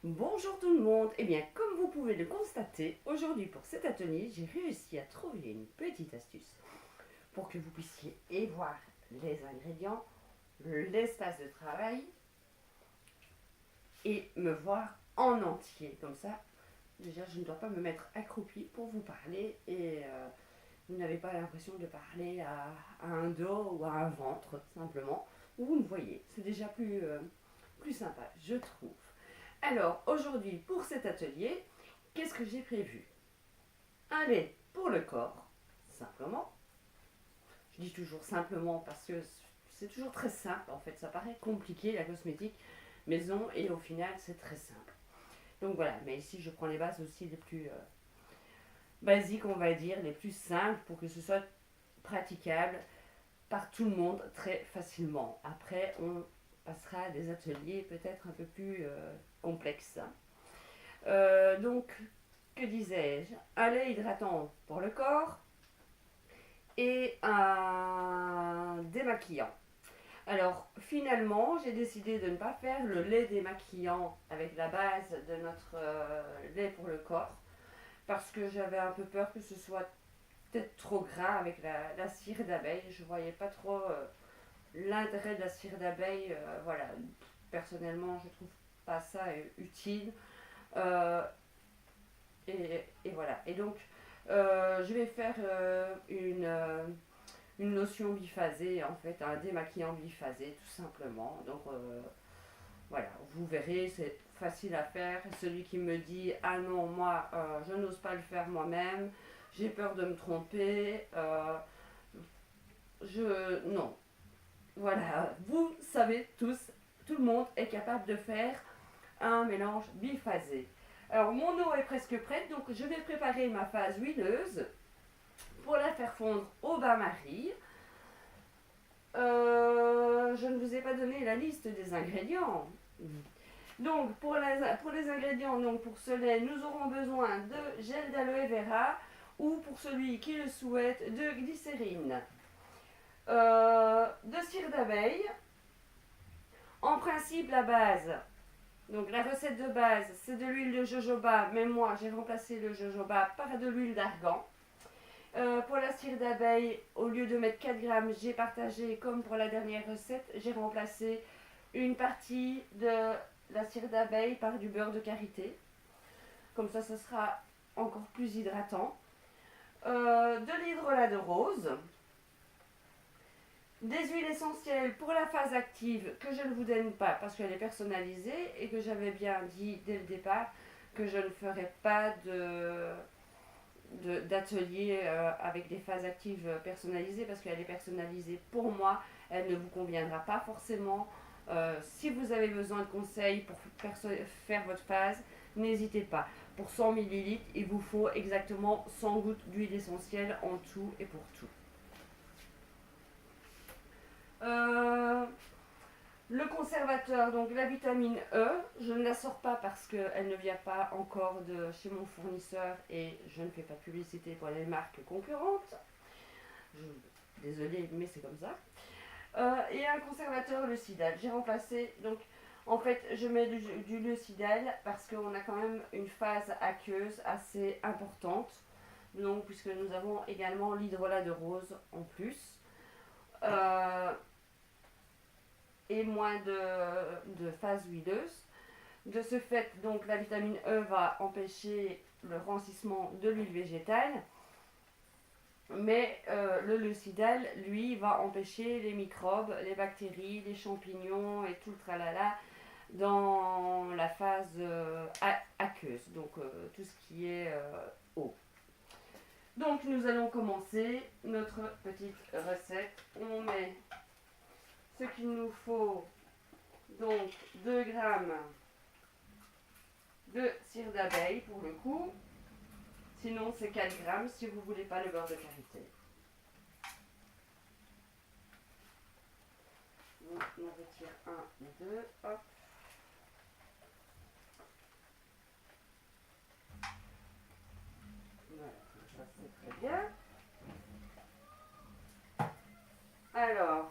Bonjour tout le monde. Eh bien, comme vous pouvez le constater, aujourd'hui pour cet atelier, j'ai réussi à trouver une petite astuce pour que vous puissiez et voir les ingrédients, l'espace de travail et me voir en entier. Comme ça, déjà, je ne dois pas me mettre accroupie pour vous parler et vous n'avez pas l'impression de parler à un dos ou à un ventre, simplement. Vous me voyez, c'est déjà plus sympa, je trouve. Alors, aujourd'hui, pour cet atelier, qu'est-ce que j'ai prévu? Un lait pour le corps, simplement. Je dis toujours simplement parce que c'est toujours très simple, en fait. Ça paraît compliqué, la cosmétique maison, et au final, c'est très simple. Donc voilà, mais ici, je prends les bases aussi les plus basiques, on va dire, les plus simples, pour que ce soit praticable par tout le monde très facilement. Après, on passera à des ateliers peut-être un peu plus complexes. Donc, que disais-je? Un lait hydratant pour le corps et un démaquillant. Alors, finalement, j'ai décidé de ne pas faire le lait démaquillant avec la base de notre lait pour le corps parce que j'avais un peu peur que ce soit peut-être trop gras avec la cire d'abeille. Je voyais pas trop l'intérêt de la cire d'abeille. Voilà, personnellement, je trouve pas ça utile. Euh, et voilà. Et donc, je vais faire une lotion biphasée, en fait, un démaquillant biphasé, tout simplement. Donc, voilà, vous verrez, c'est facile à faire. Celui qui me dit, ah non, moi, je n'ose pas le faire moi-même, j'ai peur de me tromper, non. Voilà, vous savez tous, tout le monde est capable de faire un mélange biphasé. Alors mon eau est presque prête, donc je vais préparer ma phase huileuse pour la faire fondre au bain-marie. Je ne vous ai pas donné la liste des ingrédients. Donc pour les ingrédients, donc pour ce lait, nous aurons besoin de gel d'aloe vera ou pour celui qui le souhaite, de glycérine, de cire d'abeille. En principe, la base, donc la recette de base, c'est de l'huile de jojoba, mais moi j'ai remplacé le jojoba par de l'huile d'argan. Pour la cire d'abeille, au lieu de mettre 4 grammes, j'ai partagé, comme pour la dernière recette, j'ai remplacé une partie de la cire d'abeille par du beurre de karité. Comme ça, ce sera encore plus hydratant. De l'hydrolat de rose. Des huiles essentielles pour la phase active que je ne vous donne pas parce qu'elle est personnalisée et que j'avais bien dit dès le départ que je ne ferais pas d'atelier avec des phases actives personnalisées parce qu'elle est personnalisée pour moi, elle ne vous conviendra pas forcément. Si vous avez besoin de conseils pour faire votre phase, n'hésitez pas. Pour 100 ml, il vous faut exactement 100 gouttes d'huile essentielle en tout et pour tout. Euh, le conservateur, donc la vitamine E, je ne la sors pas parce qu'elle ne vient pas encore de chez mon fournisseur et je ne fais pas de publicité pour les marques concurrentes. Désolée, mais c'est comme ça. Et un conservateur leucidal. J'ai remplacé, donc en fait, je mets du leucidal parce qu'on a quand même une phase aqueuse assez importante. Donc, puisque nous avons également l'hydrolat de rose en plus. Et moins de phase huileuse. De ce fait, donc la vitamine E va empêcher le rancissement de l'huile végétale, mais le leucidal, lui, va empêcher les microbes, les bactéries, les champignons et tout le tralala dans la phase aqueuse, donc tout ce qui est eau. Donc nous allons commencer notre petite recette. On met ce qu'il nous faut, donc 2 grammes de cire d'abeille pour le coup. Sinon, c'est 4 grammes si vous ne voulez pas le beurre de karité. On en retire 1, 2, hop. Voilà, ça c'est très bien. Alors,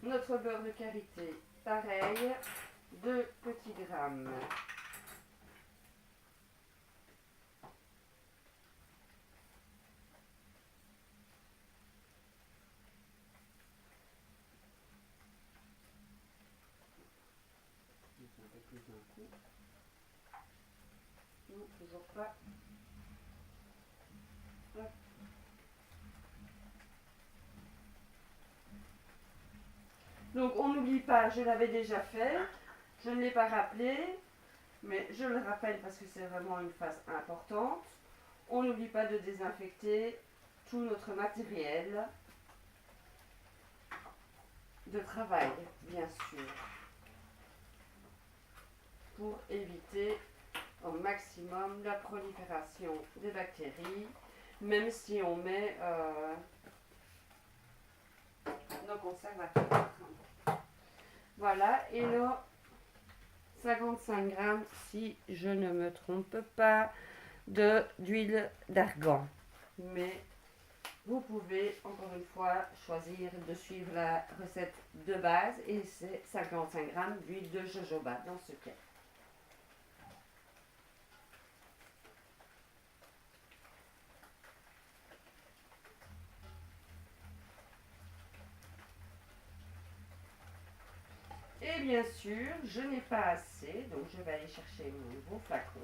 notre beurre de karité, pareil, 2 petits grammes. Un peu plus d'un coup. Non, toujours pas. Hop. Donc on n'oublie pas, je l'avais déjà fait, je ne l'ai pas rappelé, mais je le rappelle parce que c'est vraiment une phase importante. On n'oublie pas de désinfecter tout notre matériel de travail, bien sûr, pour éviter au maximum la prolifération des bactéries, même si on met nos conservateurs. Voilà, et nos 55 grammes, si je ne me trompe pas, d'huile d'argan. Mais vous pouvez, encore une fois, choisir de suivre la recette de base et c'est 55 grammes d'huile de jojoba dans ce cas. Et bien sûr, je n'ai pas assez, donc je vais aller chercher mon nouveau flacon.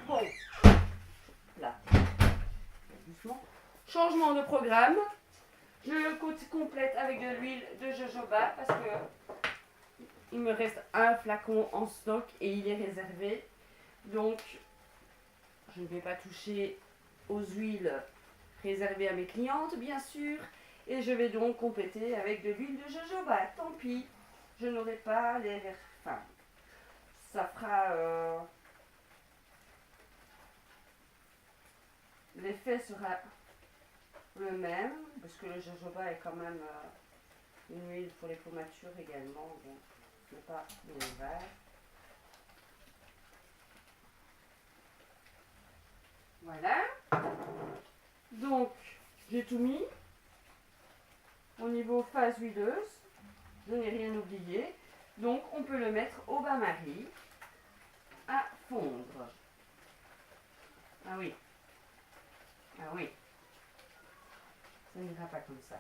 Bon, là, doucement. Changement de programme. Je complète avec de l'huile de jojoba parce que il me reste un flacon en stock et il est réservé. Donc, je ne vais pas toucher aux huiles réservées à mes clientes, bien sûr. Et je vais donc compléter avec de l'huile de jojoba. Tant pis, je n'aurai pas les... Enfin, ça fera... L'effet sera le même, parce que le jojoba est quand même une huile pour les pommatures également. Donc, ce n'est pas l'hiver. Voilà. Donc, j'ai tout mis. Au niveau phase huileuse, je n'ai rien oublié. Donc, on peut le mettre au bain-marie à fondre. Ah oui. Ah oui. Ça n'ira pas comme ça.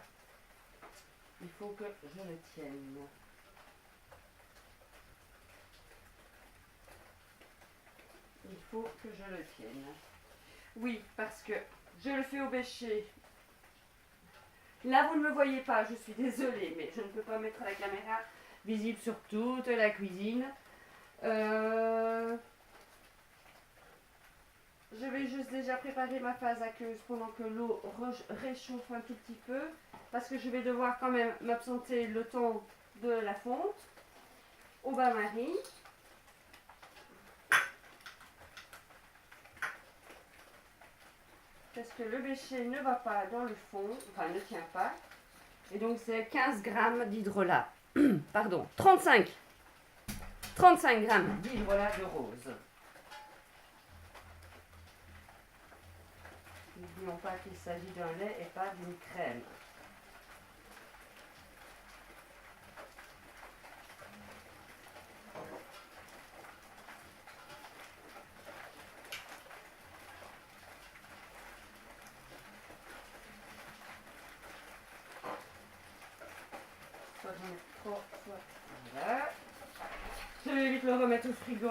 Il faut que je le tienne. Il faut que je le tienne. Oui, parce que je le fais au bêcher. Là, vous ne me voyez pas, je suis désolée, mais je ne peux pas mettre la caméra visible sur toute la cuisine. Je vais juste déjà préparer ma phase aqueuse pendant que l'eau réchauffe un tout petit peu, parce que je vais devoir quand même m'absenter le temps de la fonte au bain-marie. Parce que le bêcher ne va pas dans le fond, enfin ne tient pas. Et donc c'est 15 grammes d'hydrolat. Pardon, 35 grammes d'hydrolat de rose. N'oublions pas qu'il s'agit d'un lait et pas d'une crème. Soit j'en ai trop, soit... Voilà. Je vais vite le remettre au frigo.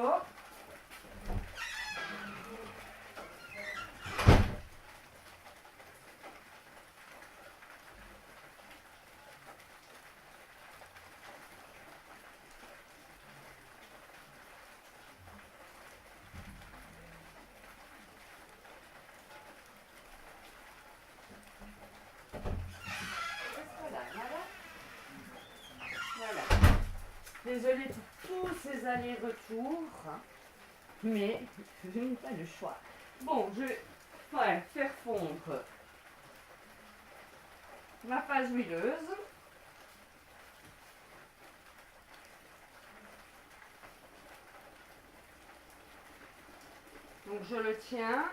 Désolée pour tous ces allers-retours, mais je n'ai pas le choix. Bon, je vais faire fondre ma phase huileuse. Donc je le tiens.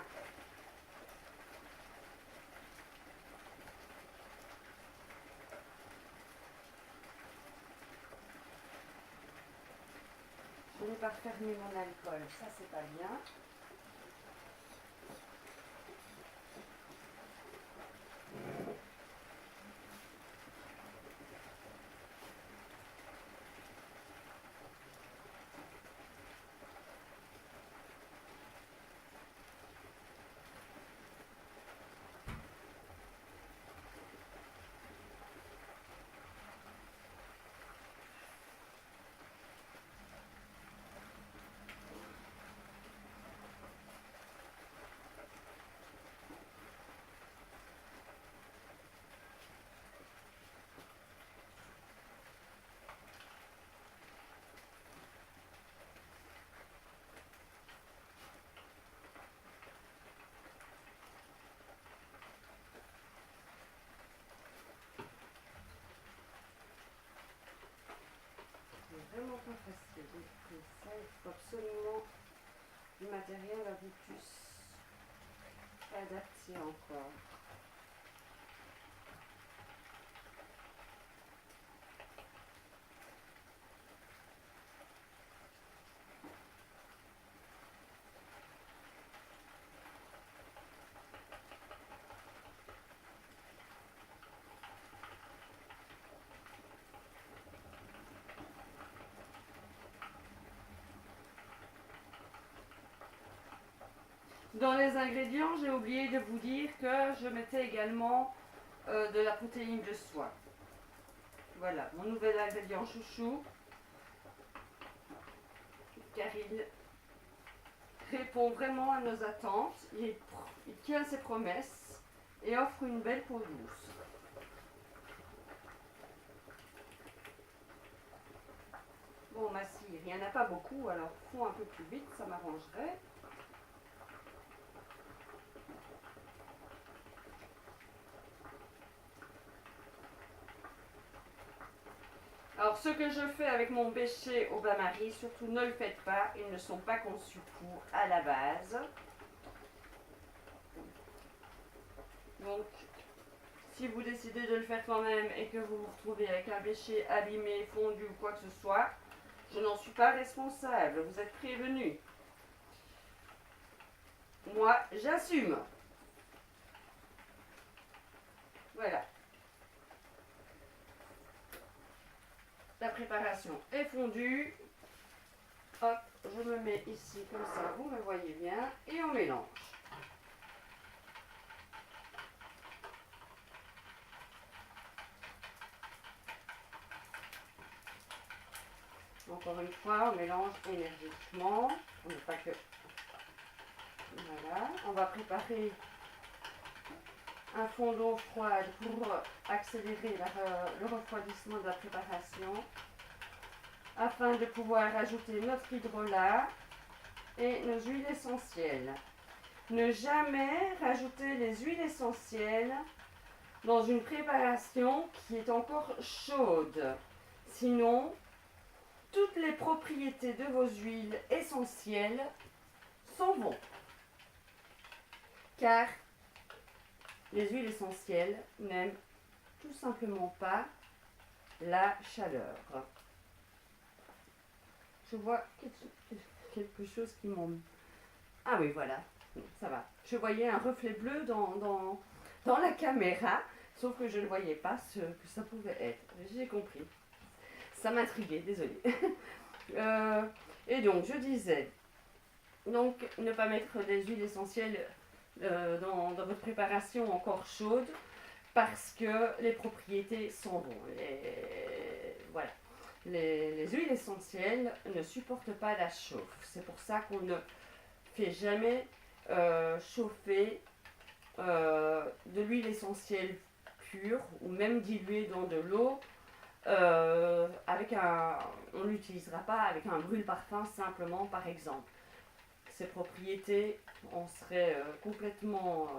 Je n'ai pas refermé mon alcool, ça c'est pas bien. C'est vraiment pas facile. Donc, ça, il faut absolument du matériel un peu plus adapté encore. Dans les ingrédients, j'ai oublié de vous dire que je mettais également de la protéine de soie. Voilà, mon nouvel ingrédient chouchou, car il répond vraiment à nos attentes, il tient ses promesses et offre une belle peau douce. Bon, ma cire, il n'y en a pas beaucoup, alors fond un peu plus vite, ça m'arrangerait. Alors, ce que je fais avec mon béchet au bain-marie, surtout ne le faites pas, ils ne sont pas conçus pour à la base. Donc, si vous décidez de le faire quand même et que vous vous retrouvez avec un béchet abîmé, fondu ou quoi que ce soit, je n'en suis pas responsable, vous êtes prévenus. Moi, j'assume. Voilà. La préparation est fondue. Hop, je me mets ici comme ça, vous me voyez bien, et on mélange. Encore une fois, on mélange énergiquement. On n'est pas que... Voilà. On va préparer un fond d'eau froide pour accélérer le refroidissement de la préparation, afin de pouvoir ajouter notre hydrolat et nos huiles essentielles. Ne jamais rajouter les huiles essentielles dans une préparation qui est encore chaude. Sinon, toutes les propriétés de vos huiles essentielles s'en vont. Car les huiles essentielles n'aiment tout simplement pas la chaleur. Je vois quelque chose qui m'en... Ah oui, voilà, ça va. Je voyais un reflet bleu dans la caméra, sauf que je ne voyais pas ce que ça pouvait être. J'ai compris. Ça m'intriguait, désolée. Et donc, je disais, donc, ne pas mettre des huiles essentielles dans votre préparation encore chaude, parce que les propriétés s'en vont. Voilà. Les huiles essentielles ne supportent pas la chauffe. C'est pour ça qu'on ne fait jamais chauffer de l'huile essentielle pure ou même diluée dans de l'eau on n'utilisera pas avec un brûle-parfum simplement par exemple. Ces propriétés, on serait complètement,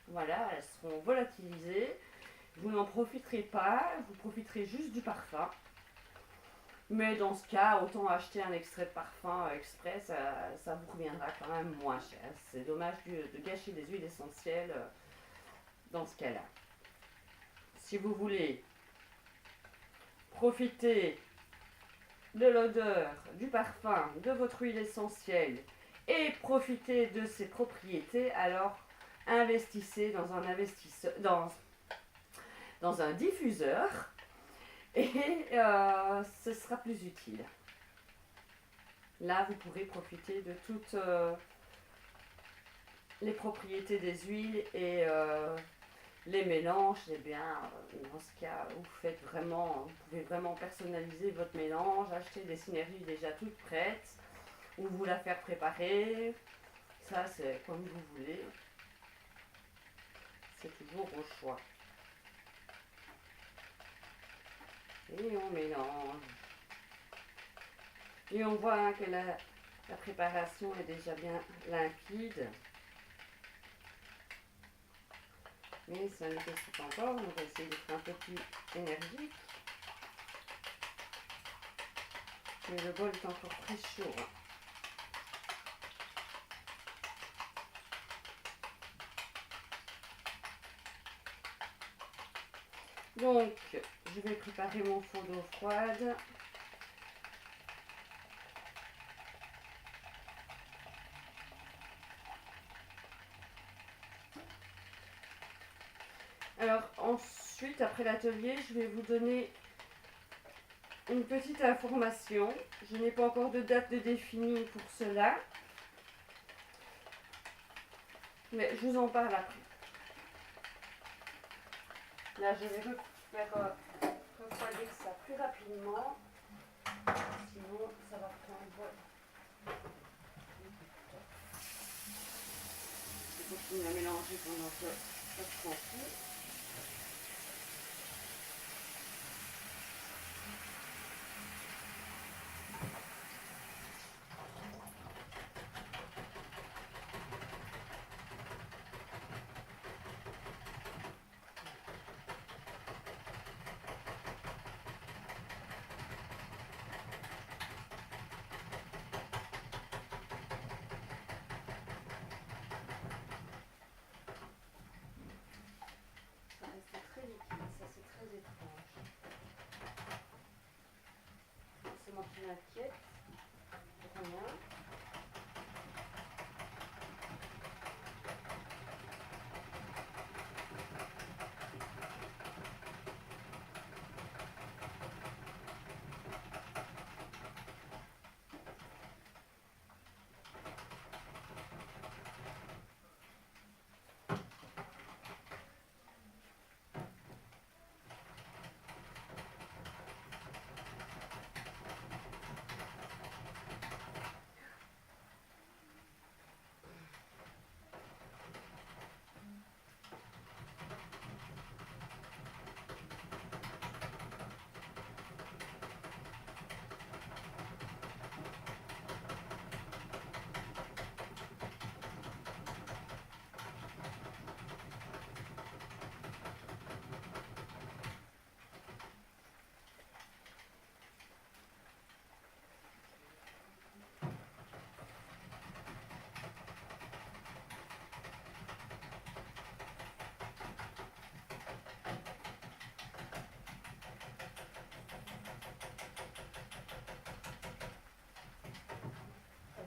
voilà, elles seront volatilisées. Vous n'en profiterez pas, vous profiterez juste du parfum. Mais dans ce cas, autant acheter un extrait de parfum exprès, ça vous reviendra quand même moins cher. C'est dommage de gâcher des huiles essentielles dans ce cas-là. Si vous voulez profiter de l'odeur, du parfum, de votre huile essentielle et profiter de ses propriétés, alors investissez dans un diffuseur et ce sera plus utile. Là, vous pourrez profiter de toutes les propriétés des huiles et les mélanges. Eh bien, dans ce cas, vous pouvez vraiment personnaliser votre mélange, acheter des synergies déjà toutes prêtes ou vous la faire préparer. Ça, c'est comme vous voulez. C'est toujours au choix. Et on mélange. Et on voit que la préparation est déjà bien limpide. Mais ça ne teste pas encore. On va essayer d'être un peu plus énergique. Mais le bol est encore très chaud. Donc, je vais préparer mon fond d'eau froide. Alors, ensuite, après l'atelier, je vais vous donner une petite information. Je n'ai pas encore de date de définie pour cela. Mais je vous en parle après. Là, je vais faire refroidir ça plus rapidement. Sinon, ça va prendre. Je vais continuer à mélanger pendant que ça se confie. Qui m'inquiète pour rien.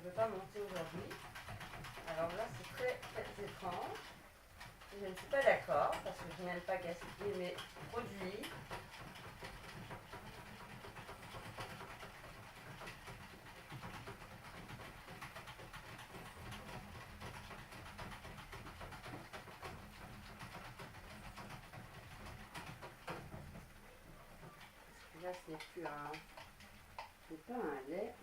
Ne pas monter aujourd'hui. Alors là, c'est très, très étrange. Je ne suis pas d'accord parce que je n'aime pas gaspiller mes produits. Parce que là, ce n'est pas un lait.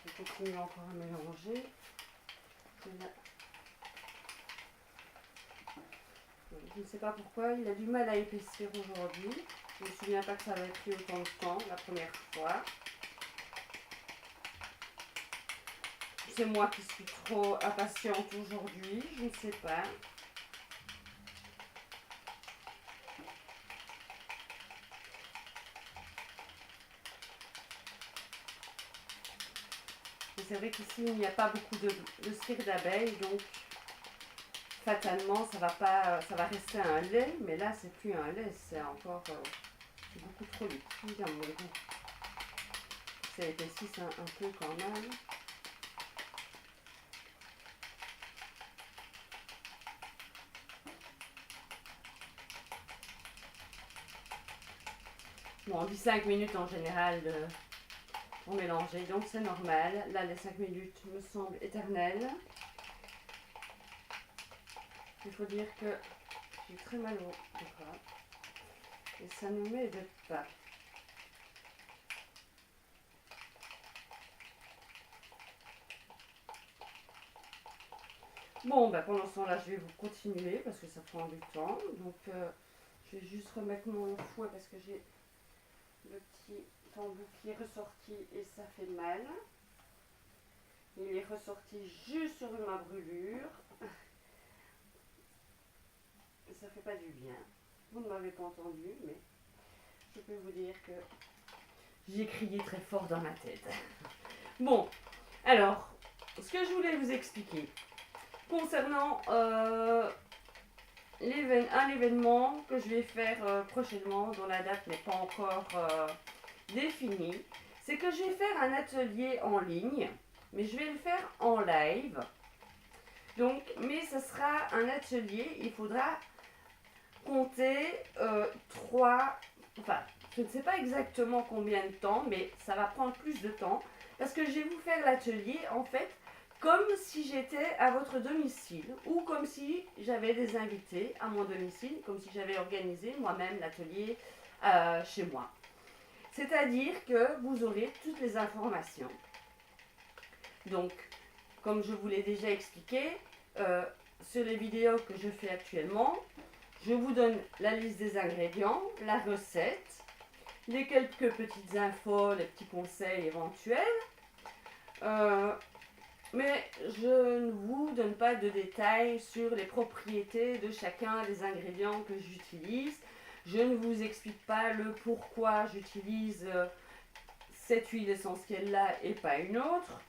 Je continue encore à mélanger. Là. je ne sais pas pourquoi, il a du mal à épaissir aujourd'hui. Je ne me souviens pas que ça avait pris autant de temps la première fois. C'est moi qui suis trop impatiente aujourd'hui, je ne sais pas. Mais c'est vrai qu'ici, il n'y a pas beaucoup de cire d'abeille, donc fatalement, ça va rester un lait. Mais là, c'est plus un lait, c'est encore beaucoup trop liquide à mon goût. Ça épaississe un peu quand même. Bon, on dit 5 minutes en général pour mélanger, donc c'est normal. Là, les 5 minutes me semblent éternelles. Il faut dire que j'ai très mal au bras et ça ne m'aide pas. Bon, bah pendant ce temps-là, je vais vous continuer parce que ça prend du temps. Donc, je vais juste remettre mon fouet parce que j'ai le petit tambour qui est ressorti et ça fait mal. Il est ressorti juste sur ma brûlure. Et ça fait pas du bien. Vous ne m'avez pas entendu, mais je peux vous dire que j'ai crié très fort dans ma tête. Bon, alors, ce que je voulais vous expliquer concernant l'événement que je vais faire prochainement, dont la date n'est pas encore définie, c'est que je vais faire un atelier en ligne, mais je vais le faire en live. Donc, mais ce sera un atelier, il faudra compter 3, enfin, je ne sais pas exactement combien de temps, mais ça va prendre plus de temps, parce que je vais vous faire l'atelier, en fait, comme si j'étais à votre domicile, ou comme si j'avais des invités à mon domicile, comme si j'avais organisé moi-même l'atelier chez moi. C'est-à-dire que vous aurez toutes les informations. Donc, comme je vous l'ai déjà expliqué, sur les vidéos que je fais actuellement, je vous donne la liste des ingrédients, la recette, les quelques petites infos, les petits conseils éventuels. Mais je ne vous donne pas de détails sur les propriétés de chacun des ingrédients que j'utilise. Je ne vous explique pas le pourquoi j'utilise cette huile essentielle là et pas une autre.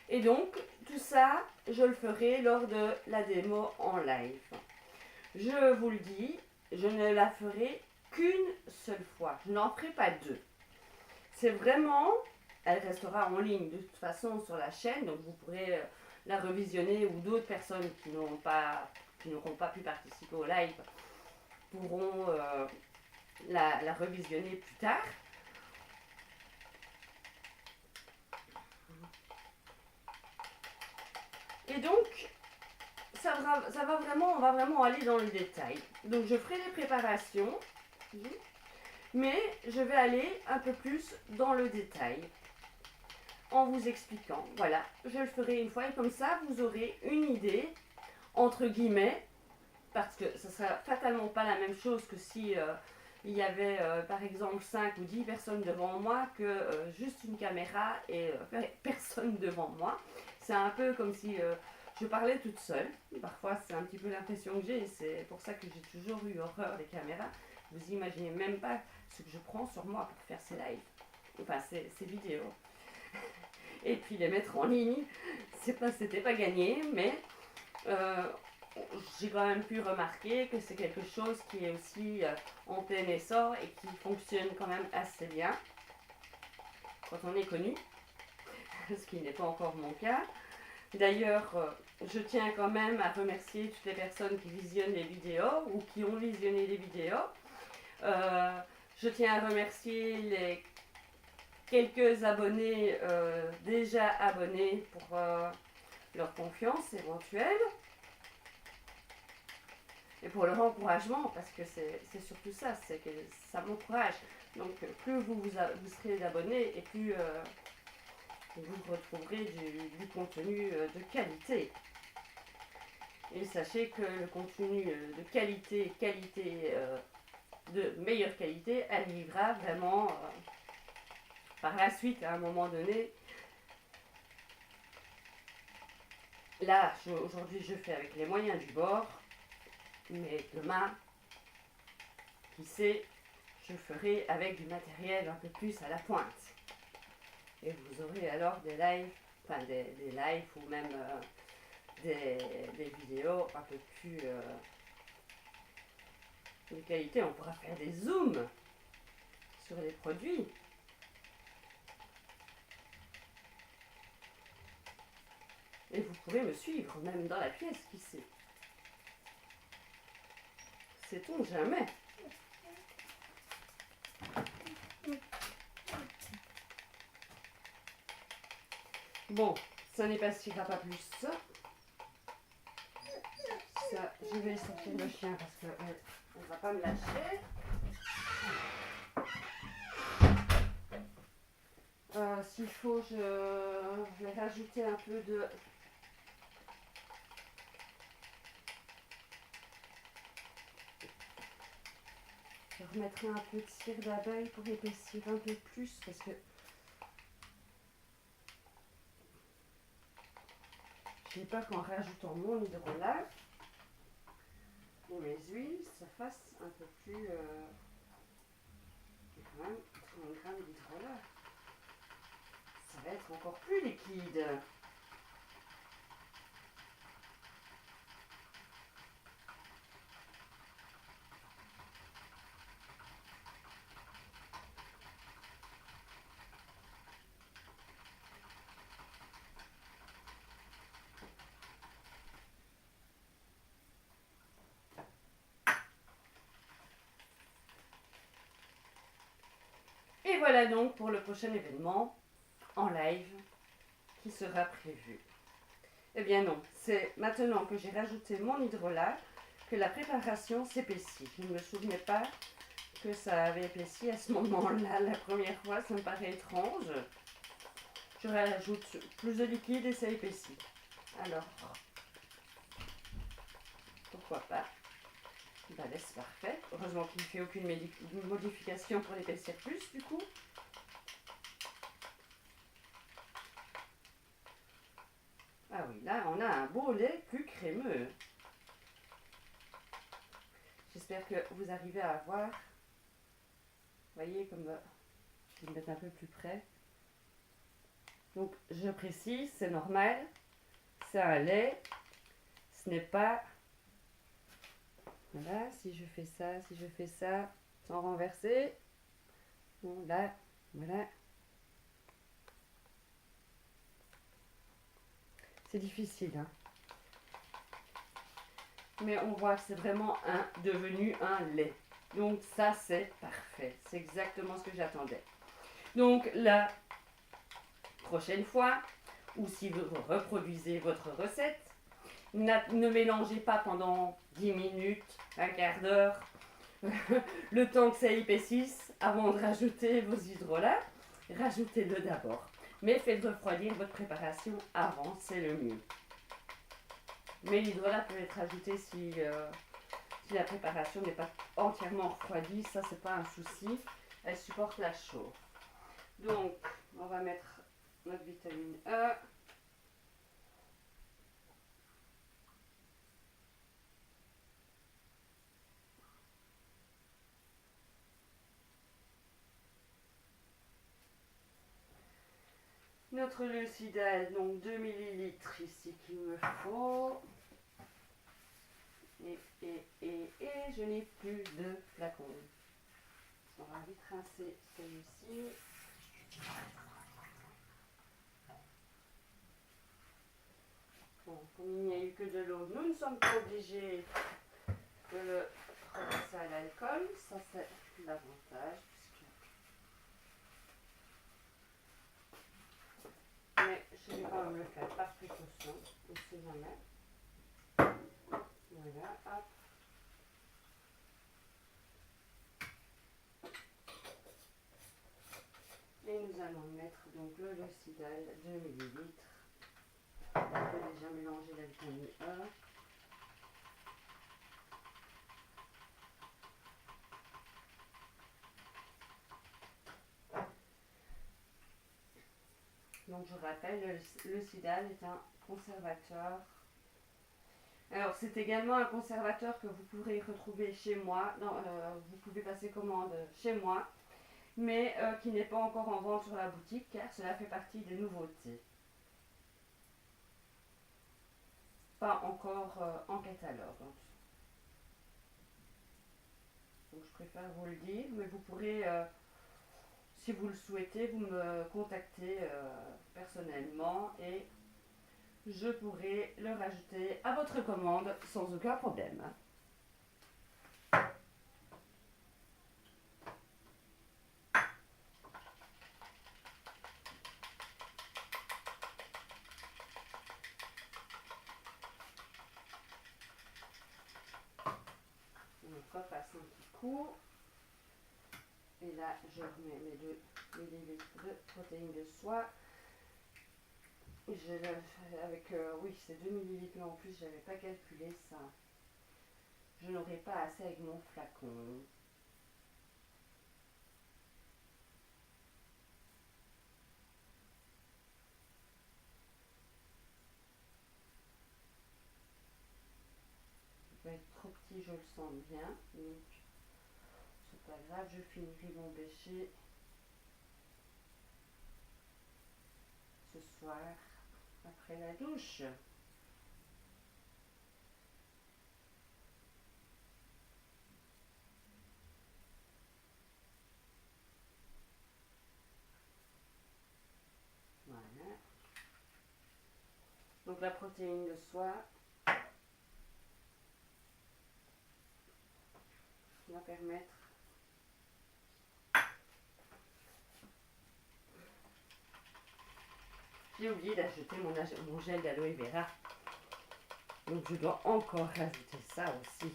Et donc, tout ça, je le ferai lors de la démo en live. Je vous le dis, je ne la ferai qu'une seule fois. Je n'en ferai pas deux. C'est vraiment, elle restera en ligne de toute façon sur la chaîne, donc vous pourrez la revisionner ou d'autres personnes qui n'auront pas pu participer au live pourront la revisionner plus tard. Et donc, on va vraiment aller dans le détail. Donc je ferai les préparations, mais je vais aller un peu plus dans le détail en vous expliquant. Voilà, je le ferai une fois et comme ça vous aurez une idée, entre guillemets, parce que ce sera fatalement pas la même chose que si il y avait par exemple 5 ou 10 personnes devant moi que juste une caméra et personne devant moi. C'est un peu comme si je parlais toute seule. Parfois c'est un petit peu l'impression que j'ai, c'est pour ça que j'ai toujours eu horreur des caméras. Vous imaginez même pas ce que je prends sur moi pour faire ces lives, enfin ces vidéos. Et puis les mettre en ligne, c'était pas gagné, mais j'ai quand même pu remarquer que c'est quelque chose qui est aussi en plein essor et qui fonctionne quand même assez bien quand on est connu, ce qui n'est pas encore mon cas. D'ailleurs, je tiens quand même à remercier toutes les personnes qui visionnent les vidéos ou qui ont visionné les vidéos. Je tiens à remercier les quelques abonnés déjà abonnés pour leur confiance éventuelle. Et pour leur encouragement, parce que c'est surtout ça, c'est que ça m'encourage. Donc plus vous serez abonnés et plus vous retrouverez du contenu de qualité. Et sachez que le contenu de qualité, de meilleure qualité, arrivera vraiment par la suite à un moment donné. Là, aujourd'hui, je fais avec les moyens du bord, mais demain, qui sait, je ferai avec du matériel un peu plus à la pointe. Et vous aurez alors des lives, enfin des lives ou même des vidéos un peu plus de qualité. On pourra faire des zooms sur les produits. Et vous pourrez me suivre même dans la pièce, qui sait. Sait-on jamais. Bon, ça n'est pas suffira pas plus ça. Je vais sortir le chien parce qu'elle ne va pas me lâcher. S'il faut, je vais rajouter un peu de... Je remettrai un peu de cire d'abeille pour épaissir un peu plus parce que j'ai peur qu'en rajoutant mon hydrolat ou mes huiles, ça fasse un peu plus... quand même 30 grammes d'hydrolat. Ça va être encore plus liquide. Et voilà donc pour le prochain événement en live qui sera prévu. Eh bien non, c'est maintenant que j'ai rajouté mon hydrolat que la préparation s'épaissit. Je ne me souvenais pas que ça avait épaissi à ce moment-là. La première fois, ça me paraît étrange. Je rajoute plus de liquide et ça épaissit. Alors, pourquoi pas? Bah, c'est parfait. Heureusement qu'il ne fait aucune modification pour l'épaissir plus, du coup. Ah oui, là, on a un beau lait plus crémeux. J'espère que vous arrivez à voir. Vous voyez, comme... je vais me mettre un peu plus près. Donc, je précise, c'est normal. C'est un lait. Ce n'est pas... Voilà, si je fais ça, sans renverser. Bon, là, voilà. C'est difficile, hein. Mais on voit que c'est vraiment devenu un lait. Donc ça, c'est parfait. C'est exactement ce que j'attendais. Donc la prochaine fois, ou si vous reproduisez votre recette, ne mélangez pas pendant 10 minutes, un quart d'heure, le temps que ça épaississe avant de rajouter vos hydrolats. Rajoutez-le d'abord. Mais faites refroidir votre préparation avant, c'est le mieux. Mais l'hydrolat peut être ajouté si la préparation n'est pas entièrement refroidie. Ça, c'est pas un souci. Elle supporte la chauffe. Donc, on va mettre notre vitamine E. Notre leucidal, donc 2 ml ici qu'il me faut. Et je n'ai plus de flacon. On va vite rincer celui-ci. Bon, comme il n'y a eu que de l'eau, nous ne sommes pas obligés de le repasser à l'alcool. Ça, c'est l'avantage. Mais je vais quand même le faire par précaution. On ne sait jamais. Voilà, hop. Et nous allons mettre donc le leucidal 2 ml. On peut déjà mélanger la vitamine E. Donc je rappelle, le Sidal est un conservateur. Alors c'est également un conservateur que vous pourrez retrouver chez moi. Vous pouvez passer commande chez moi, mais qui n'est pas encore en vente sur la boutique car cela fait partie des nouveautés. Pas encore en catalogue. Donc je préfère vous le dire, mais vous pourrez, si vous le souhaitez, vous me contacter personnellement et je pourrai le rajouter à votre commande sans aucun problème. Donc on passe un petit coup. Et là, je remets mes 2 millilitres de protéines de soie. Avec, oui, c'est 2 millilitres, mais en plus, je n'avais pas calculé ça. Je n'aurai pas assez avec mon flacon. Il va être trop petit, je le sens bien. Donc, c'est pas grave, je finirai mon bêcher ce soir après la douche. Voilà. Donc la protéine de soie va permettre j'ai oublié d'ajouter mon gel d'aloe vera. Donc je dois encore rajouter ça aussi.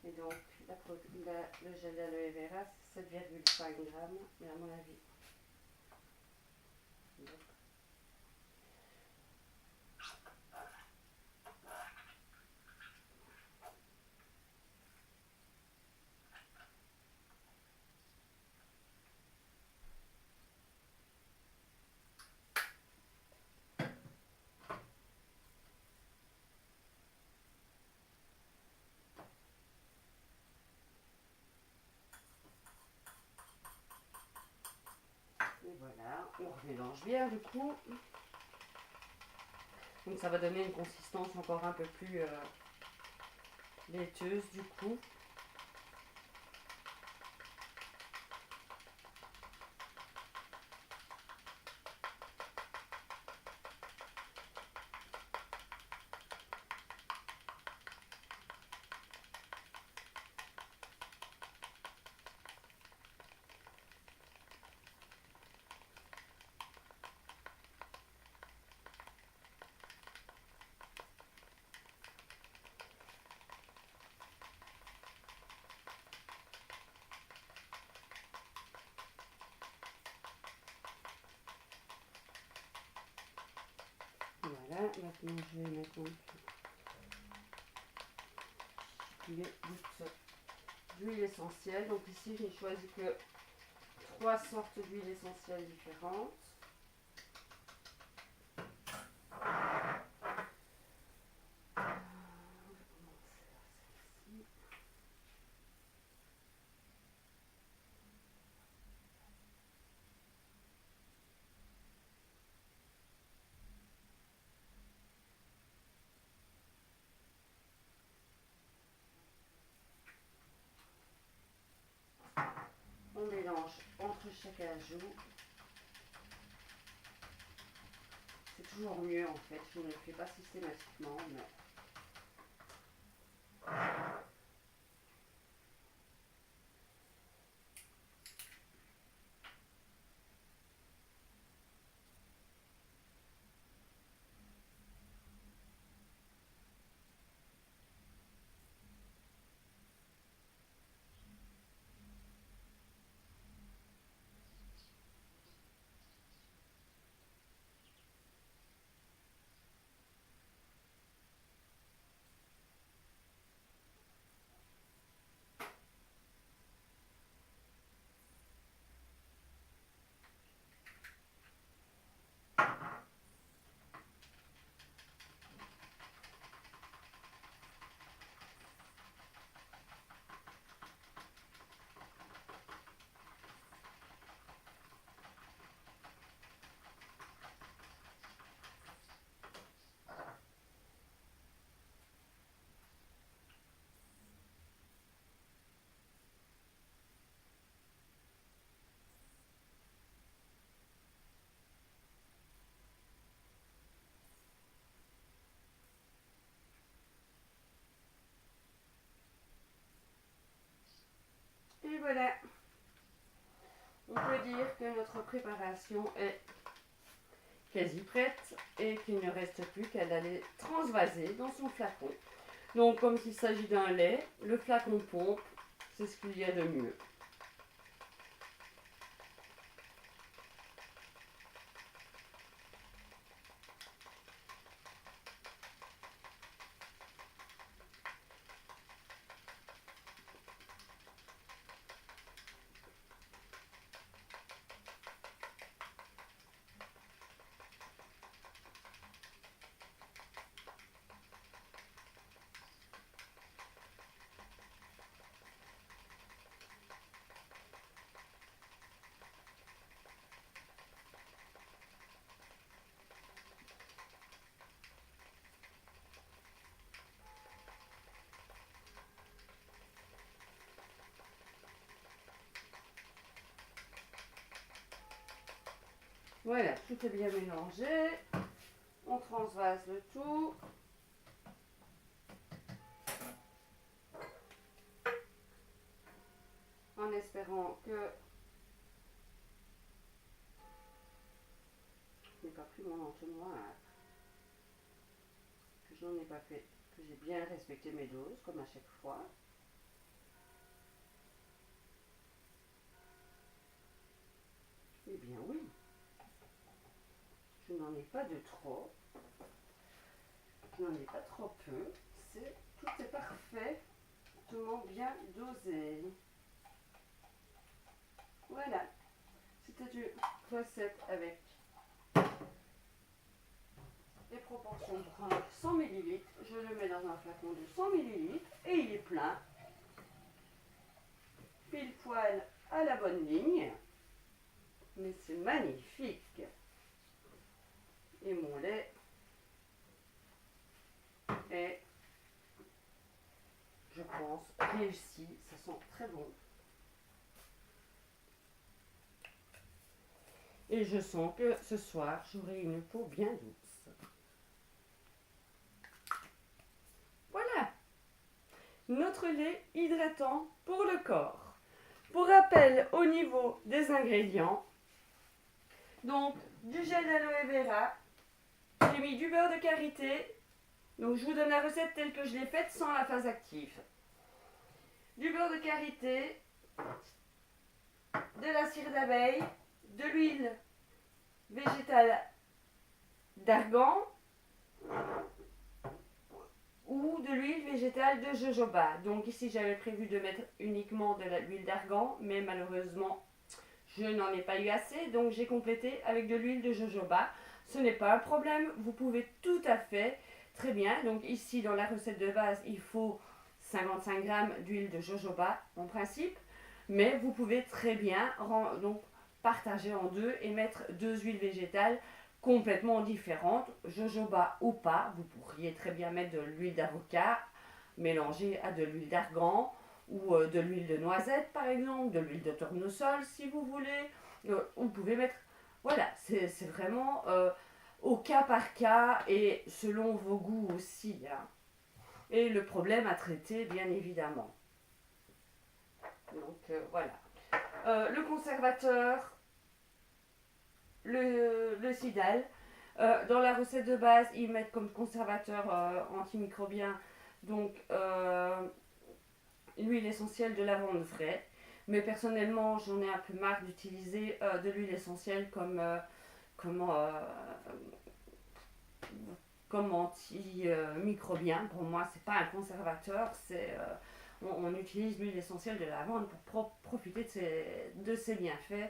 Et donc, le gel d'aloe vera, c'est 7,5 grammes, mais à mon avis. Donc, et voilà, on mélange bien du coup. Donc ça va donner une consistance encore un peu plus laiteuse du coup. Voilà, maintenant je vais mettre les gouttes d'huile essentielle. Donc ici j'ai choisi que 3 sortes d'huile essentielle différentes. On mélange entre chaque ajout. C'est toujours mieux en fait, je ne le fais pas systématiquement, mais voilà, on peut dire que notre préparation est quasi prête et qu'il ne reste plus qu'à l'aller transvaser dans son flacon. Donc comme s'il s'agit d'un lait, le flacon pompe, c'est ce qu'il y a de mieux. Voilà, tout est bien mélangé. On transvase le tout. En espérant que je n'ai pas pris mon entonnoir, que je n'en ai pas fait, que j'ai bien respecté mes doses, comme à chaque fois. Eh bien oui, je n'en ai pas de trop, je n'en ai pas trop peu, tout est parfaitement bien dosé. Voilà, c'était une recette avec les proportions pour 100 ml. Je le mets dans un flacon de 100 ml et il est plein, pile poil à la bonne ligne. Mais c'est magnifique. Et mon lait est, je pense, réussi. Ça sent très bon. Et je sens que ce soir, j'aurai une peau bien douce. Voilà, notre lait hydratant pour le corps. Pour rappel, au niveau des ingrédients, donc du gel d'aloe vera, j'ai mis du beurre de karité. Donc je vous donne la recette telle que je l'ai faite sans la phase active. Du beurre de karité, de la cire d'abeille, de l'huile végétale d'argan ou de l'huile végétale de jojoba. Donc ici j'avais prévu de mettre uniquement de l'huile d'argan, mais malheureusement je n'en ai pas eu assez, donc j'ai complété avec de l'huile de jojoba. Ce n'est pas un problème, vous pouvez tout à fait, très bien. Donc ici dans la recette de base, il faut 55 g d'huile de jojoba en principe, mais vous pouvez très bien donc partager en deux et mettre deux huiles végétales complètement différentes, jojoba ou pas. Vous pourriez très bien mettre de l'huile d'avocat mélangée à de l'huile d'argan ou de l'huile de noisette par exemple, de l'huile de tournesol si vous voulez. Vous pouvez mettre, voilà, c'est vraiment au cas par cas et selon vos goûts aussi, hein. Et le problème à traiter bien évidemment. Donc voilà. Le conservateur, le Sidal. Dans la recette de base, ils mettent comme conservateur antimicrobien donc l'huile essentielle de lavande vraie. Mais personnellement, j'en ai un peu marre d'utiliser de l'huile essentielle comme antimicrobien. Pour moi, c'est pas un conservateur, on utilise l'huile essentielle de lavande pour profiter de ses bienfaits.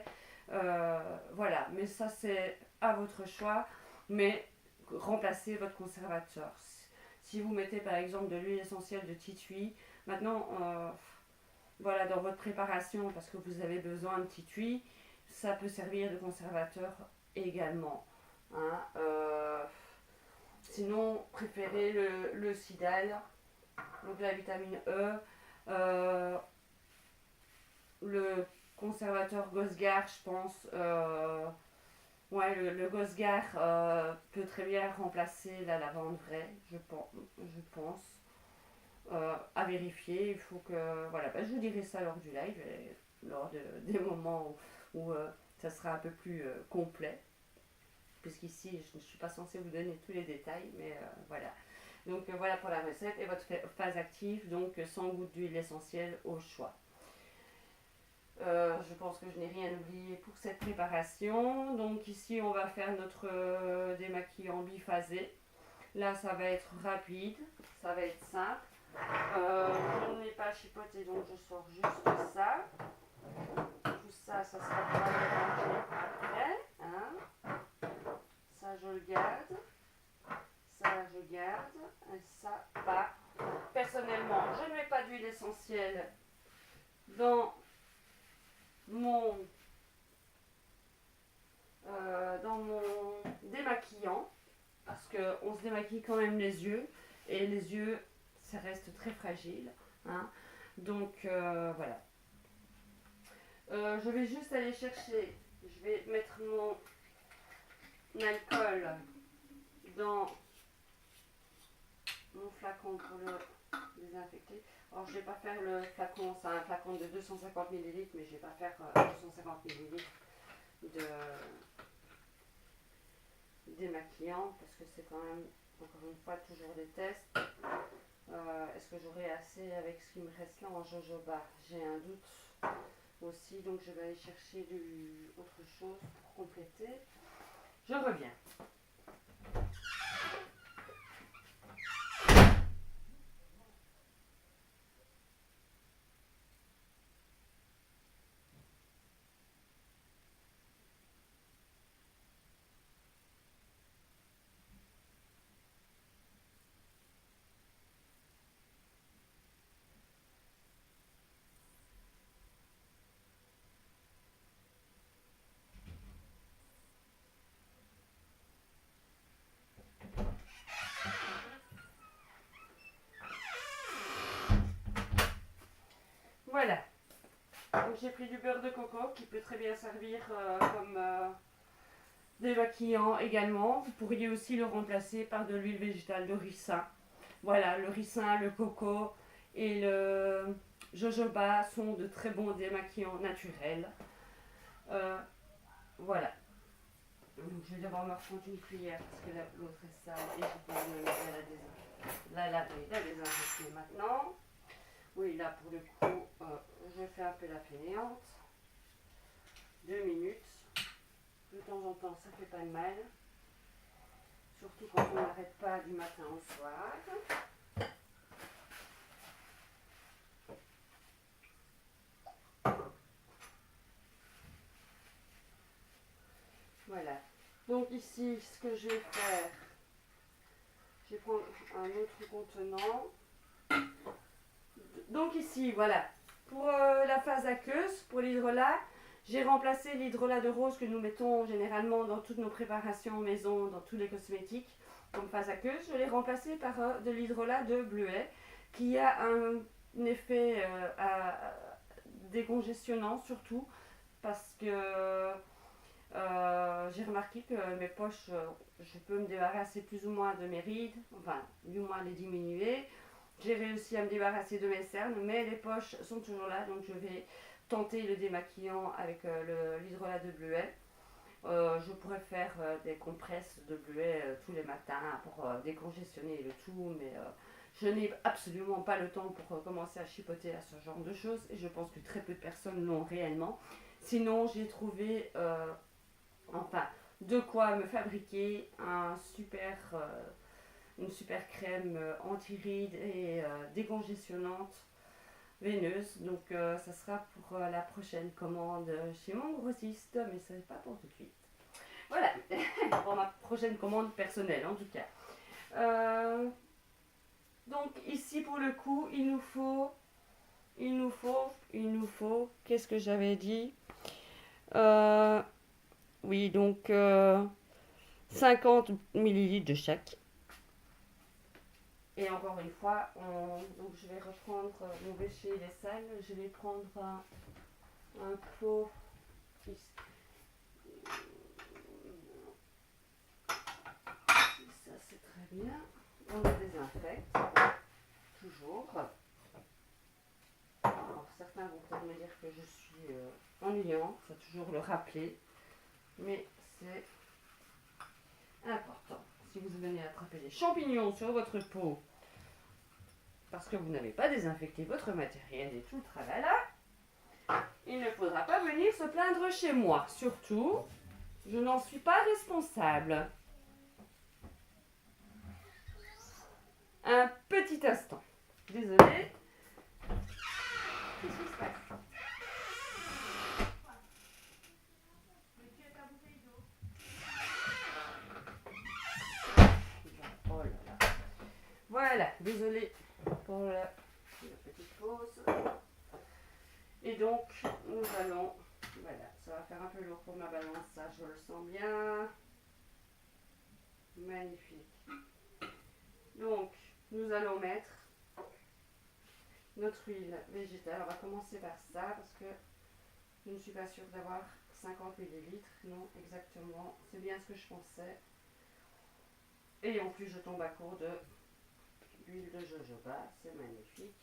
Voilà, mais ça c'est à votre choix, mais remplacez votre conservateur. Si vous mettez par exemple de l'huile essentielle de titouille, maintenant, voilà, dans votre préparation, parce que vous avez besoin de titouille, ça peut servir de conservateur également, hein. Sinon, préférez le Sidal, donc la vitamine E, le conservateur Gosgar, je pense. Ouais, le Gosgar peut très bien remplacer la lavande vraie, je pense. À vérifier, il faut que. Voilà, je vous dirai ça lors du live. lors des moments où ça sera un peu plus complet. Puisqu'ici, je ne suis pas censée vous donner tous les détails, mais voilà. Donc voilà pour la recette et votre phase active, donc sans goutte d'huile essentielle au choix. Je pense que je n'ai rien oublié pour cette préparation. Donc ici, on va faire notre démaquillant biphasé. Là, ça va être rapide, ça va être simple. Je n'ai pas chipoté, donc je sors juste ça. Tout ça, ça sera pour mélanger après. Hein. Ça, je le garde. Ça, je garde. Et ça, pas. Personnellement, je ne mets pas d'huile essentielle dans mon démaquillant parce qu'on se démaquille quand même les yeux et les yeux ça reste très fragile, hein. Donc voilà, je vais juste aller chercher, je vais mettre mon alcool dans mon flacon pour le désinfecter. Alors je vais pas faire le flacon, c'est un flacon de 250 ml, mais je vais pas faire 250 ml de démaquillant parce que c'est quand même, encore une fois, toujours des tests. Est-ce que j'aurai assez avec ce qui me reste là en jojoba? J'ai un doute aussi, donc je vais aller chercher autre chose pour compléter. Je reviens. Voilà. Donc j'ai pris du beurre de coco qui peut très bien servir comme démaquillant également. Vous pourriez aussi le remplacer par de l'huile végétale de ricin. Voilà, le ricin, le coco et le jojoba sont de très bons démaquillants naturels. Voilà. Donc je vais devoir me reprendre une cuillère parce que l'autre est sale et je peux me mettre la laver, la désinfecter maintenant. Oui, là pour le coup, je fais un peu la fainéante. 2 minutes. De temps en temps, ça fait pas de mal. Surtout quand on n'arrête pas du matin au soir. Voilà. Donc ici, ce que je vais faire, je vais prendre un autre contenant. Donc ici, voilà. Pour la phase aqueuse, pour l'hydrolat, j'ai remplacé l'hydrolat de rose que nous mettons généralement dans toutes nos préparations maison, dans tous les cosmétiques, comme phase aqueuse. Je l'ai remplacé par de l'hydrolat de bleuet, qui a un effet décongestionnant surtout, parce que j'ai remarqué que mes poches, je peux me débarrasser plus ou moins de mes rides, enfin, du moins les diminuer. J'ai réussi à me débarrasser de mes cernes, mais les poches sont toujours là, donc je vais tenter le démaquillant avec l'hydrolat de bleuet. Je pourrais faire des compresses de bleuet tous les matins pour décongestionner le tout, mais je n'ai absolument pas le temps pour commencer à chipoter à ce genre de choses, et je pense que très peu de personnes l'ont réellement. Sinon, j'ai trouvé enfin de quoi me fabriquer une super crème anti-rides et décongestionnante veineuse. Donc ça sera pour la prochaine commande chez mon grossiste, mais ce n'est pas pour tout de suite. Voilà, pour ma prochaine commande personnelle en tout cas. Donc ici pour le coup, il nous faut, qu'est-ce que j'avais dit? Oui, donc 50 ml de chaque. Et encore une fois, donc je vais reprendre mon véché, il est sale. Je vais prendre un pot. Ça c'est très bien. On le désinfecte. Toujours. Alors, certains vont peut-être me dire que je suis ennuyante, il faut toujours le rappeler, mais c'est important. Si vous venez attraper des champignons sur votre peau, parce que vous n'avez pas désinfecté votre matériel et tout le tralala, il ne faudra pas venir se plaindre chez moi. Surtout, je n'en suis pas responsable. Un petit instant. Désolée. Qu'est-ce qui se passe? Oh là là. Voilà, désolée pour la petite pause. Et donc, nous allons... Voilà, ça va faire un peu lourd pour ma balance, ça je le sens bien. Magnifique. Donc, nous allons mettre notre huile végétale. On va commencer par ça parce que je ne suis pas sûre d'avoir 50 millilitres. Non, exactement. C'est bien ce que je pensais. Et en plus, je tombe à court de l'huile de jojoba. C'est magnifique.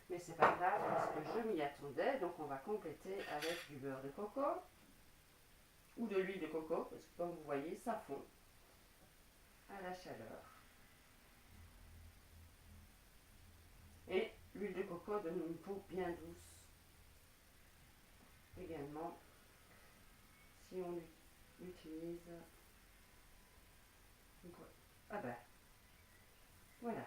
Mais c'est pas grave parce que je m'y attendais. Donc, on va compléter avec du beurre de coco ou de l'huile de coco parce que comme vous voyez, ça fond à la chaleur. Et l'huile de coco donne une peau bien douce. Également, si on l'utilise. Ah ben, voilà.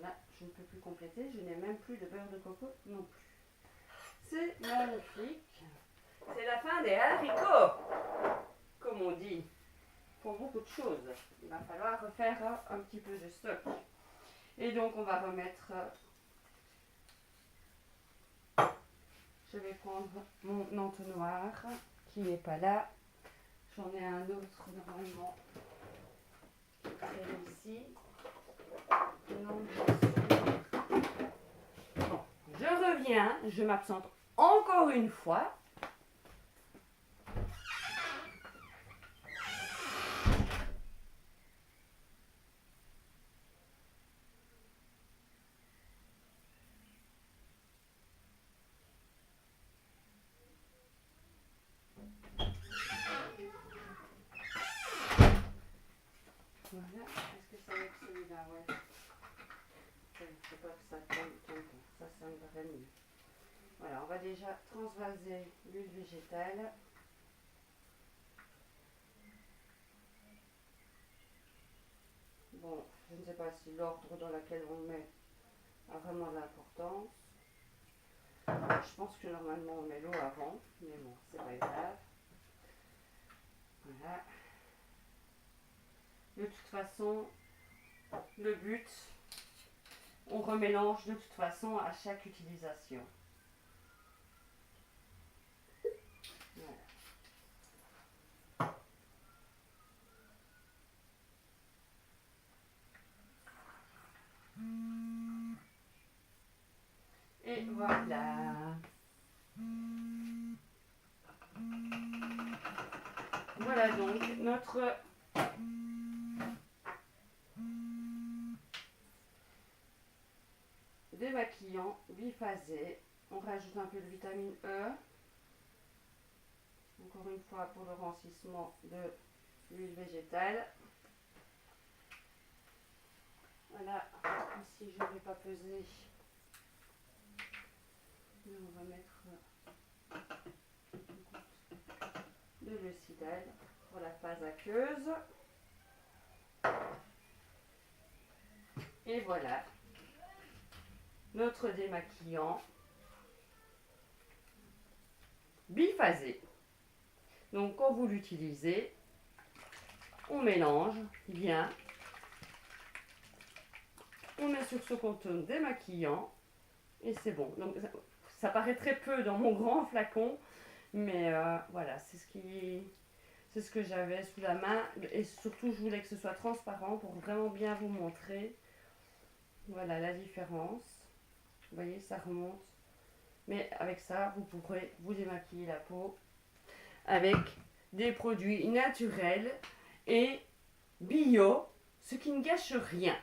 Là, je ne peux plus compléter. Je n'ai même plus de beurre de coco non plus. C'est magnifique. C'est la fin des haricots, comme on dit. Pour beaucoup de choses. Il va falloir refaire un petit peu de stock. Et donc, on va remettre... Je vais prendre mon entonnoir qui n'est pas là. J'en ai un autre normalement qui est ici. Non, bon, je reviens, je m'absente encore une fois. Voilà, est-ce que ça va être celui-là? Ouais. Je ne sais pas que ça tombe, ça me paraît mieux. Voilà, on va déjà transvaser l'huile végétale. Bon, je ne sais pas si l'ordre dans lequel on le met a vraiment de l'importance. Je pense que normalement on met l'eau avant, mais bon, c'est pas grave. Voilà. De toute façon, le but, on remélange de toute façon à chaque utilisation. Voilà. Et voilà. Voilà donc notre démaquillant biphasé. On rajoute un peu de vitamine E. Encore une fois pour le rancissement de l'huile végétale. Voilà, ici je ne vais pas peser. Mais on va mettre une goutte de leucidel pour la phase aqueuse. Et voilà, notre démaquillant biphasé. Donc quand vous l'utilisez, on mélange bien. On met sur ce contour démaquillant et c'est bon. Donc ça paraît très peu dans mon grand flacon, mais voilà, c'est ce que j'avais sous la main et surtout je voulais que ce soit transparent pour vraiment bien vous montrer. Voilà la différence. Vous voyez, ça remonte. Mais avec ça, vous pourrez vous démaquiller la peau avec des produits naturels et bio, ce qui ne gâche rien.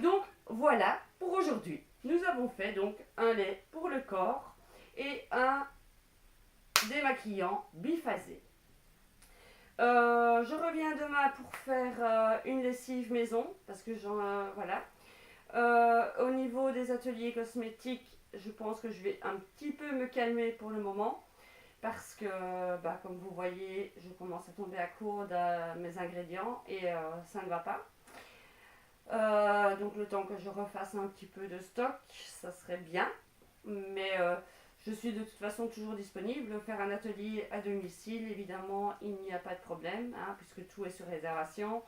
Donc voilà pour aujourd'hui. nous avons fait donc un lait pour le corps et un démaquillant biphasé. Je reviens demain pour faire une lessive maison parce que voilà. Au niveau des ateliers cosmétiques, je pense que je vais un petit peu me calmer pour le moment parce que, comme vous voyez, je commence à tomber à court de mes ingrédients et ça ne va pas. Donc le temps que je refasse un petit peu de stock, ça serait bien. Mais je suis de toute façon toujours disponible. Faire un atelier à domicile, évidemment, il n'y a pas de problème, hein, puisque tout est sur réservation.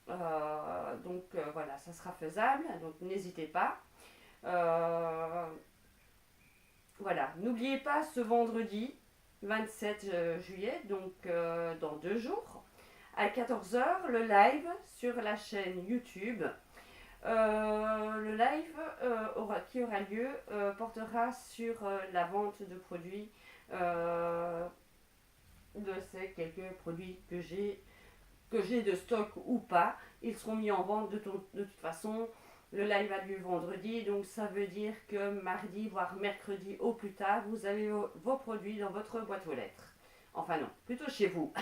Donc voilà, ça sera faisable. Donc n'hésitez pas. Voilà, n'oubliez pas ce vendredi 27 juillet, donc dans 2 jours, à 14 h, le live sur la chaîne YouTube. Le live qui aura lieu portera sur la vente de produits, de ces quelques produits que j'ai de stock ou pas. Ils seront mis en vente de toute façon. Le live a lieu vendredi, donc ça veut dire que mardi, voire mercredi au plus tard, vous avez vos produits dans votre boîte aux lettres. Enfin non, plutôt chez vous.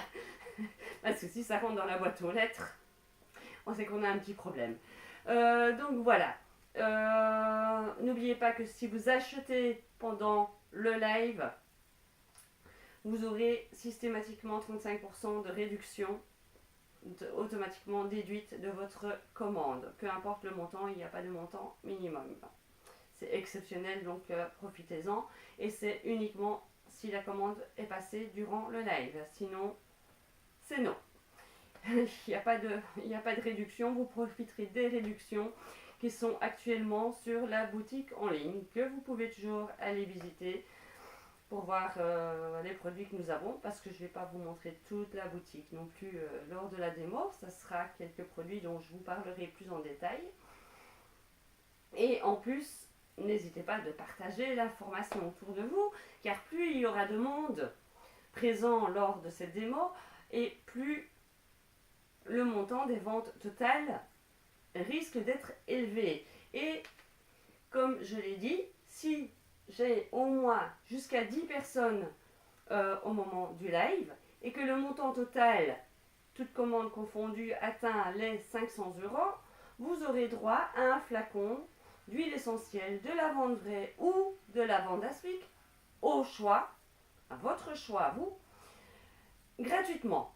Parce que si ça rentre dans la boîte aux lettres, on sait qu'on a un petit problème. Donc voilà. N'oubliez pas que si vous achetez pendant le live, vous aurez systématiquement 35% de réduction automatiquement déduite de votre commande. Peu importe le montant, il n'y a pas de montant minimum. C'est exceptionnel, donc profitez-en. Et c'est uniquement si la commande est passée durant le live. Sinon, c'est non. Il n'y a pas de réduction. Vous profiterez des réductions qui sont actuellement sur la boutique en ligne, que vous pouvez toujours aller visiter pour voir les produits que nous avons, parce que je ne vais pas vous montrer toute la boutique non plus lors de la démo. Ça sera quelques produits dont je vous parlerai plus en détail. Et en plus, n'hésitez pas de partager l'information autour de vous, car plus il y aura de monde présent lors de cette démo, et plus le montant des ventes totales risque d'être élevé. Et comme je l'ai dit, si j'ai au moins jusqu'à 10 personnes au moment du live et que le montant total, toute commande confondue, atteint les 500 €, vous aurez droit à un flacon d'huile essentielle, de lavande vraie ou de lavande aspic, au choix, à votre choix à vous, gratuitement.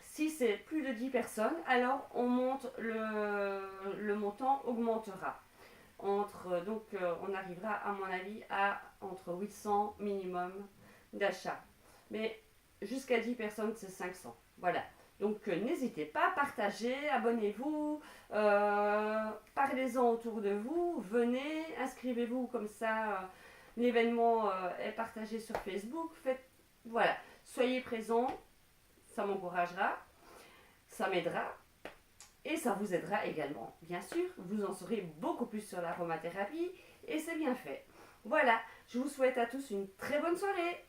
Si c'est plus de 10 personnes, alors on monte le montant augmentera. Donc on arrivera à mon avis à entre 800 minimum d'achat. Mais jusqu'à 10 personnes, c'est 500. Voilà. Donc n'hésitez pas, partagez, abonnez-vous, parlez-en autour de vous, venez, inscrivez-vous comme ça, l'événement est partagé sur Facebook. Voilà, soyez présents, ça m'encouragera, ça m'aidera. Et ça vous aidera également. Bien sûr, vous en saurez beaucoup plus sur l'aromathérapie et c'est bien fait. Voilà, je vous souhaite à tous une très bonne soirée.